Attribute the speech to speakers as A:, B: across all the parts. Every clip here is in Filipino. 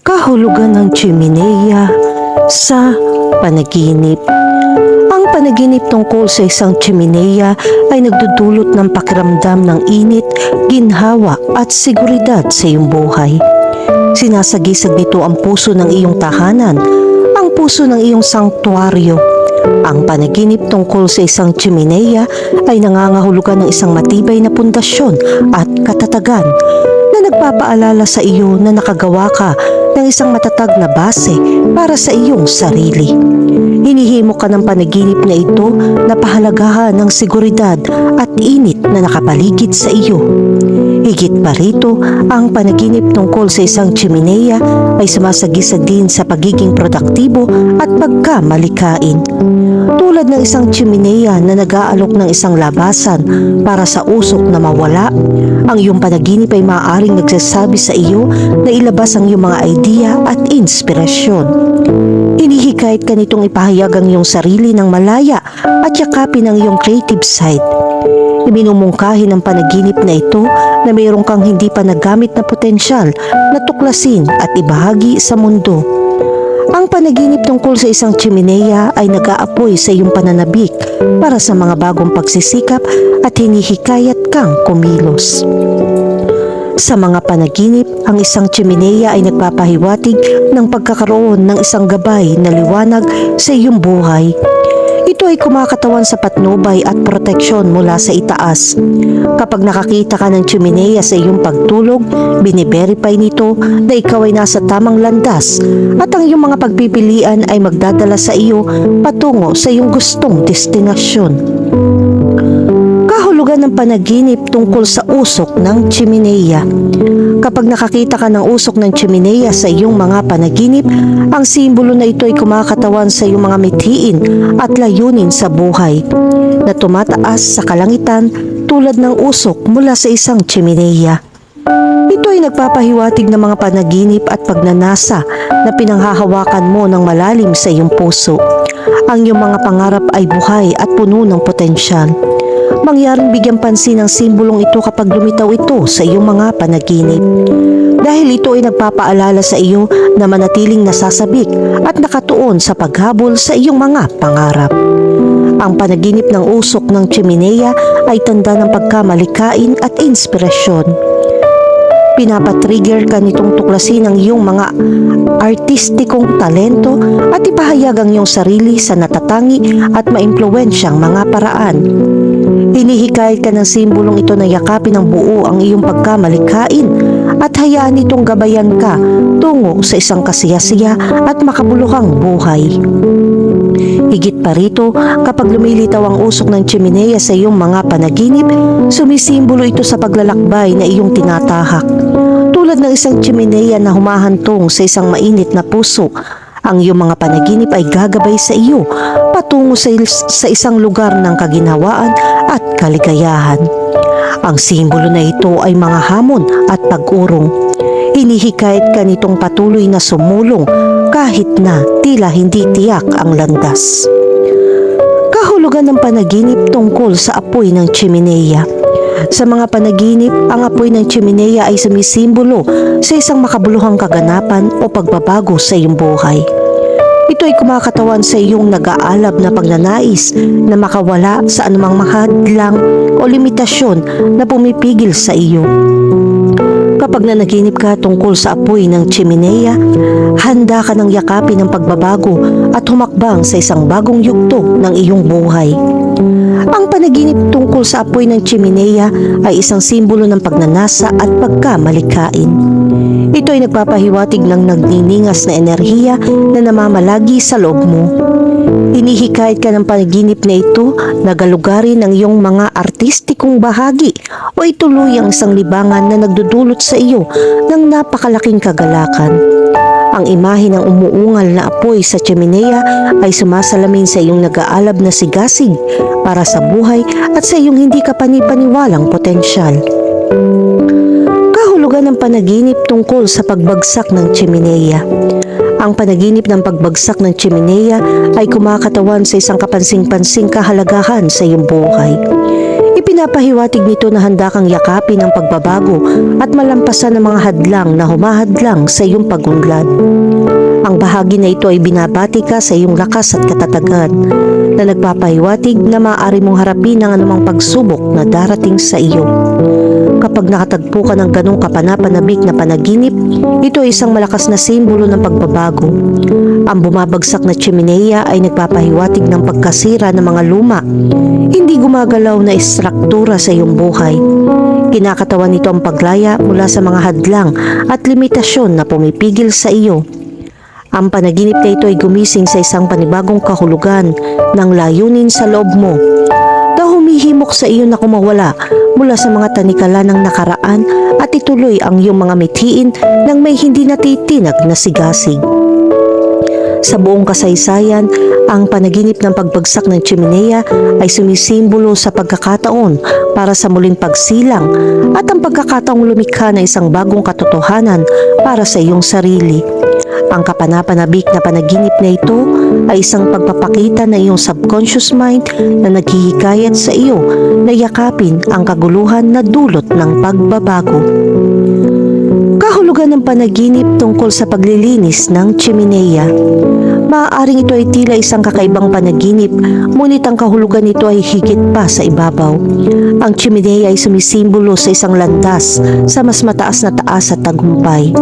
A: Kahulugan ng tsimeneya sa panaginip. Ang panaginip tungkol sa isang tsimeneya ay nagdudulot ng pakiramdam ng init, ginhawa at seguridad sa iyong buhay. Sinasagisag nito ang puso ng iyong tahanan, ang puso ng iyong sanktuaryo. Ang panaginip tungkol sa isang tsimeneya ay nangangahulugan ng isang matibay na pundasyon at katatagan na nagpapaalala sa iyo na nakagawa ka ng isang matatag na base para sa iyong sarili. Hinihimo ka ng panaginip na ito na pahalagahan ng seguridad at init na nakapaligid sa iyo. Higit pa rito, ang panaginip tungkol sa isang tsimeneya ay sumasagisag din sa pagiging produktibo at pagkamalikain. Tulad ng isang tsimeneya na nag-aalok ng isang labasan para sa usok na mawala, ang iyong panaginip ay maaaring nagsasabi sa iyo na ilabas ang iyong mga idea at inspirasyon. Hinihikayat ka nitong ipahayag ang iyong sarili ng malaya at yakapin ang iyong creative side. Iminumungkahi ng panaginip na ito na mayroon kang hindi pa nagamit na potensyal na tuklasin at ibahagi sa mundo. Ang panaginip tungkol sa isang tsimeneya ay nag-aapoy sa iyong pananabik para sa mga bagong pagsisikap at hinihikayat kang kumilos. Sa mga panaginip, ang isang tsimeneya ay nagpapahiwatig ng pagkakaroon ng isang gabay na liwanag sa iyong buhay. Ito ay kumakatawan sa patnubay at proteksyon mula sa itaas. Kapag nakakita ka ng tsimeneya sa iyong pagtulog, biniverify nito na ikaw ay nasa tamang landas at ang iyong mga pagpipilian ay magdadala sa iyo patungo sa iyong gustong destinasyon. Kahulugan ng panaginip tungkol sa usok ng tsimeneya. Kapag nakakita ka ng usok ng tsimeneya sa iyong mga panaginip, ang simbolo na ito ay kumakatawan sa iyong mga mithiin at layunin sa buhay na tumataas sa kalangitan tulad ng usok mula sa isang tsimeneya. Ito ay nagpapahiwatig ng mga panaginip at pagnanasa na pinanghahawakan mo ng malalim sa iyong puso. Ang iyong mga pangarap ay buhay at puno ng potensyal. Mangyaring bigyan pansin ang simbolong ito kapag lumitaw ito sa iyong mga panaginip. Dahil ito ay nagpapaalala sa iyo na manatiling nasasabik at nakatuon sa paghabol sa iyong mga pangarap. Ang panaginip ng usok ng tsimeneya ay tanda ng pagkamalikain at inspirasyon. Pinapatrigger ka nitong tuklasin ang iyong mga artistikong talento at ipahayag ang iyong sarili sa natatangi at maimpluwensyang mga paraan. Hinihikayat ka ng simbolong ito na yakapin ng buo ang iyong pagkamalikain at hayaan itong gabayan ka tungo sa isang kasiyasiya at makabuluhang buhay. Higit pa rito, kapag lumilitaw ang usok ng tsimeneya sa iyong mga panaginip, sumisimbolo ito sa paglalakbay na iyong tinatahak. Tulad ng isang tsimeneya na humahantong sa isang mainit na puso, ang iyong mga panaginip ay gagabay sa iyo patungo sa isang lugar ng kaginhawaan at kaligayahan. Ang simbolo na ito ay mga hamon at pag-urong. Hinihikayat ka nitong patuloy na sumulong kahit na tila hindi tiyak ang landas. Kahulugan ng panaginip tungkol sa apoy ng tsimeneya. Sa mga panaginip, ang apoy ng tsimeneya ay sumisimbolo sa isang makabuluhang kaganapan o pagbabago sa iyong buhay. Ito ay kumakatawan sa iyong nag-aalab na pagnanais na makawala sa anumang mahadlang o limitasyon na pumipigil sa iyo. Kapag nanaginip ka tungkol sa apoy ng tsimeneya, handa ka ng yakapin ng pagbabago at humakbang sa isang bagong yugto ng iyong buhay. Ang panaginip tungkol sa apoy ng tsimeneya ay isang simbolo ng pagnanasa at pagkamalikain. Ito ay nagpapahiwatig ng nagniningas na enerhiya na namamalagi sa loob mo. Hinihikayat ka ng panaginip na ito na galugarin ang iyong mga artistikong bahagi o ituloy ang isang libangan na nagdudulot sa iyo ng napakalaking kagalakan. Ang imahe ng umuungal na apoy sa tsimeneya ay sumasalamin sa iyong nag-aalab na sigasig para sa buhay at sa iyong hindi kapanipaniwalang potensyal. Kahulugan ng panaginip tungkol sa pagbagsak ng tsimeneya. Ang panaginip ng pagbagsak ng tsimeneya ay kumakatawan sa isang kapansing-pansing kahalagahan sa iyong buhay. Ipinapahiwatig nito na handa kang yakapin ang pagbabago at malampasan ang mga hadlang na humahadlang sa iyong pagunlad. Ang bahagi na ito ay binabati ka sa iyong lakas at katatagan na nagpapahiwatig na maaari mong harapin ang anumang pagsubok na darating sa iyo. Kapag nakatagpo ka ng ganong kapanapanabik na panaginip, ito ay isang malakas na simbolo ng pagbabago. Ang bumabagsak na chimenea ay nagpapahiwatig ng pagkasira ng mga luma, hindi gumagalaw na istruktura sa iyong buhay. Kinakatawan nito ang paglaya mula sa mga hadlang at limitasyon na pumipigil sa iyo. Ang panaginip na ito ay gumising sa isang panibagong kahulugan ng layunin sa loob mo na humihimok sa iyo na kumawala mula sa mga tanikala ng nakaraan at ituloy ang iyong mga mithiin ng may hindi natitinag na sigasig. Sa buong kasaysayan, ang panaginip ng pagbagsak ng chimenea ay sumisimbolo sa pagkakataon para sa muling pagsilang at ang pagkakataong lumikha ng isang bagong katotohanan para sa iyong sarili. Ang kapanapanabik na panaginip na ito ay isang pagpapakita ng iyong subconscious mind na naghihikayat sa iyo na yakapin ang kaguluhan na dulot ng pagbabago. Kahulugan ng panaginip tungkol sa paglilinis ng chimenea. Maaaring ito ay tila isang kakaibang panaginip, ngunit ang kahulugan nito ay higit pa sa ibabaw. Ang chimenea ay sumisimbolo sa isang landas sa mas mataas na taas at tagumpay.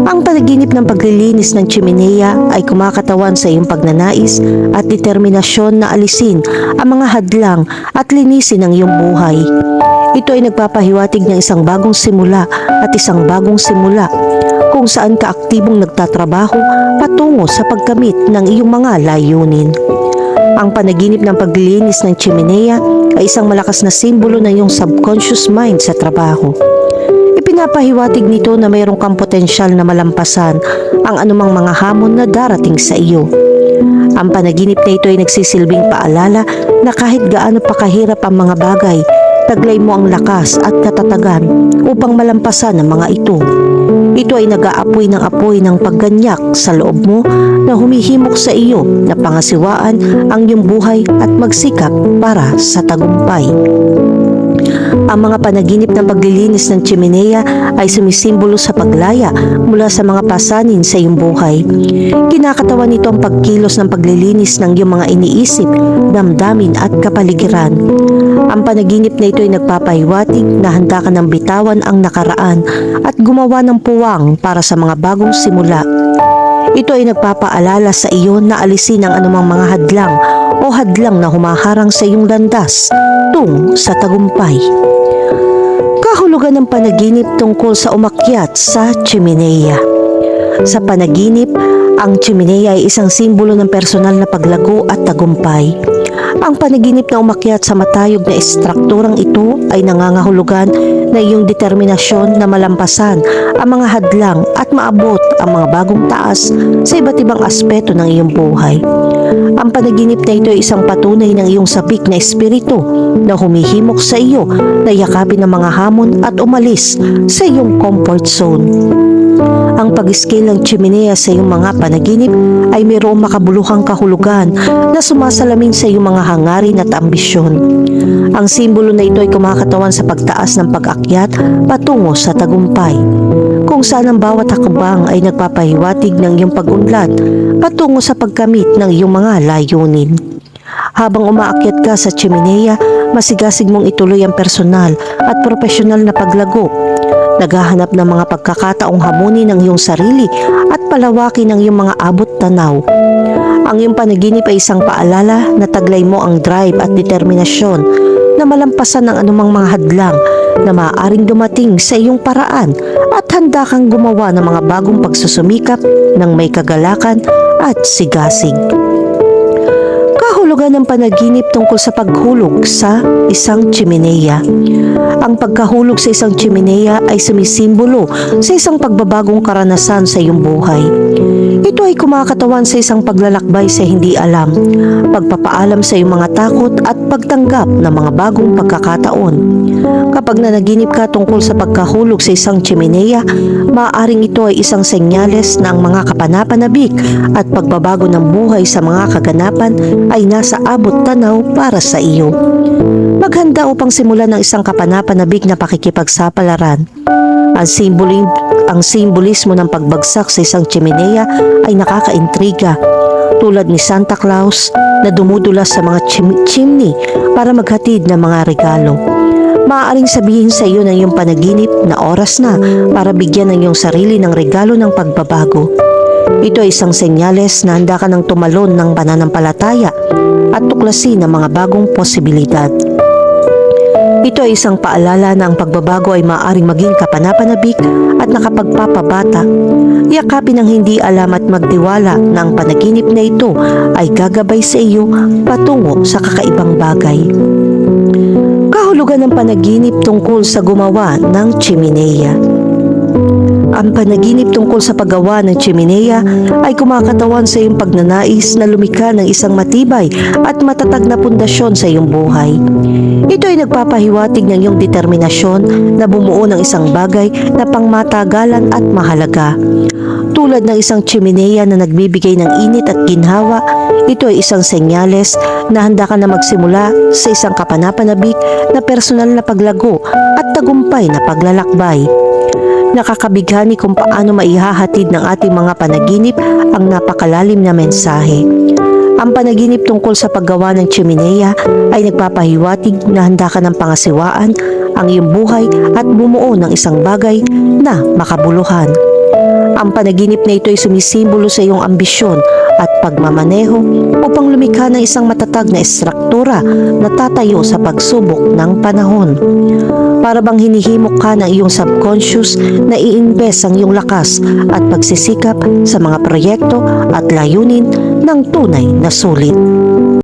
A: Ang panaginip ng paglilinis ng chimenea ay kumakatawan sa iyong pagnanais at determinasyon na alisin ang mga hadlang at linisin ang iyong buhay. Ito ay nagpapahiwatig ng isang bagong simula at isang bagong simula kung saan ka aktibong nagtatrabaho patungo sa pagkamit ng iyong mga layunin. Ang panaginip ng paglilinis ng chimenea ay isang malakas na simbolo ng iyong subconscious mind sa trabaho. Ipinapahiwatig nito na mayroong kang potensyal na malampasan ang anumang mga hamon na darating sa iyo. Ang panaginip na ito ay nagsisilbing paalala na kahit gaano pa kahirap ang mga bagay, taglay mo ang lakas at katatagan upang malampasan ang mga ito. Ito ay nag-aapoy ng pagganyak sa loob mo na humihimok sa iyo na pangasiwaan ang iyong buhay at magsikap para sa tagumpay. Ang mga panaginip ng paglilinis ng chimenea ay sumisimbolo sa paglaya mula sa mga pasanin sa iyong buhay. Kinakatawan nito ang pagkilos ng paglilinis ng iyong mga iniisip, damdamin at kapaligiran. Ang panaginip na ito ay nagpapahiwatig na handa ka ng bitawan ang nakaraan at gumawa ng puwang para sa mga bagong simula. Ito ay nagpapaalala sa iyo na alisin ang anumang mga hadlang o hadlang na humaharang sa iyong landas tung sa tagumpay. Kahulugan ng panaginip tungkol sa umakyat sa chimenea. Sa panaginip, ang chimenea ay isang simbolo ng personal na paglago at tagumpay. Ang panaginip na umakyat sa matayog na estrukturang ito ay nangangahulugan na iyong determinasyon na malampasan ang mga hadlang at maabot ang mga bagong taas sa iba't ibang aspeto ng iyong buhay. Ang panaginip na ito ay isang patunay ng iyong sabik na espiritu na humihimok sa iyo na yakapin ang mga hamon at umalis sa iyong comfort zone. Ang pag-scale ng chimenea sa iyong mga panaginip ay mayroong makabuluhang kahulugan na sumasalamin sa iyong mga hangarin at ambisyon. Ang simbolo na ito ay kumakatawan sa pagtaas ng pag-akyat patungo sa tagumpay, kung saan ang bawat hakbang ay nagpapahiwatig ng iyong pag-unlad patungo sa pagkamit ng iyong mga layunin. Habang umaakyat ka sa chimenea, masigasig mong ituloy ang personal at profesional na paglago. Naghahanap ng mga pagkakataong hamunin ng iyong sarili at palawakin ang iyong mga abot tanaw. Ang iyong panaginip ay isang paalala na taglay mo ang drive at determinasyon na malampasan ang anumang mga hadlang na maaaring dumating sa iyong paraan at handa kang gumawa ng mga bagong pagsusumikap ng may kagalakan at sigasig. Kahulugan ng panaginip tungkol sa paghulog sa isang chimenea. Ang pagkahulog sa isang chimenea ay sumisimbolo sa isang pagbabagong karanasan sa iyong buhay. Ito ay kumakatawan sa isang paglalakbay sa hindi alam, pagpapaalam sa iyong mga takot at pagtanggap ng mga bagong pagkakataon. Kapag nanaginip ka tungkol sa pagkahulog sa isang chimenea, maaaring ito ay isang senyales na ang mga kapanapanabik at pagbabago ng buhay sa mga kaganapan ay ay nasa abot tanaw para sa iyo. Maghanda upang simulan ng isang kapanapanabik na pakikipagsapalaran. Ang simbolismo ng pagbagsak sa isang tsimeneya ay nakakaintriga, tulad ni Santa Claus na dumudulas sa mga chimney para maghatid ng mga regalo. Maaaring sabihin sa iyo ng iyong panaginip na oras na para bigyan ng iyong sarili ng regalo ng pagbabago. Ito ay isang senyales na handa ka ng tumalon ng pananampalataya at tuklasin ang mga bagong posibilidad. Ito ay isang paalala na ang pagbabago ay maaaring maging kapanapanabik at nakapagpapabata. Yakapin ang hindi alam at magtiwala na ang panaginip na ito ay gagabay sa iyo patungo sa kakaibang bagay. Kahulugan ng panaginip tungkol sa gumawa ng tsimeneya. Ang panaginip tungkol sa paggawa ng tsimeneya ay kumakatawan sa iyong pagnanais na lumikha ng isang matibay at matatag na pundasyon sa iyong buhay. Ito ay nagpapahiwatig ng iyong determinasyon na bumuo ng isang bagay na pangmatagalan at mahalaga. Tulad ng isang tsimeneya na nagbibigay ng init at ginhawa, ito ay isang senyales na handa ka na magsimula sa isang kapanapanabik na personal na paglago at tagumpay na paglalakbay. Nakakabighani kung paano maihahatid ng ating mga panaginip ang napakalalim na mensahe. Ang panaginip tungkol sa paggawa ng tsimeneya ay nagpapahiwatig na handa ka ng pangasiwaan ang iyong buhay at bumuo ng isang bagay na makabuluhan. Ang panaginip na ito ay sumisimbolo sa iyong ambisyon at pagmamaneho upang lumikha ng isang matatag na estruktura na tatayo sa pagsubok ng panahon. Para bang hinihimok ka ng iyong subconscious na i-invest ang iyong lakas at pagsisikap sa mga proyekto at layunin ng tunay na sulit.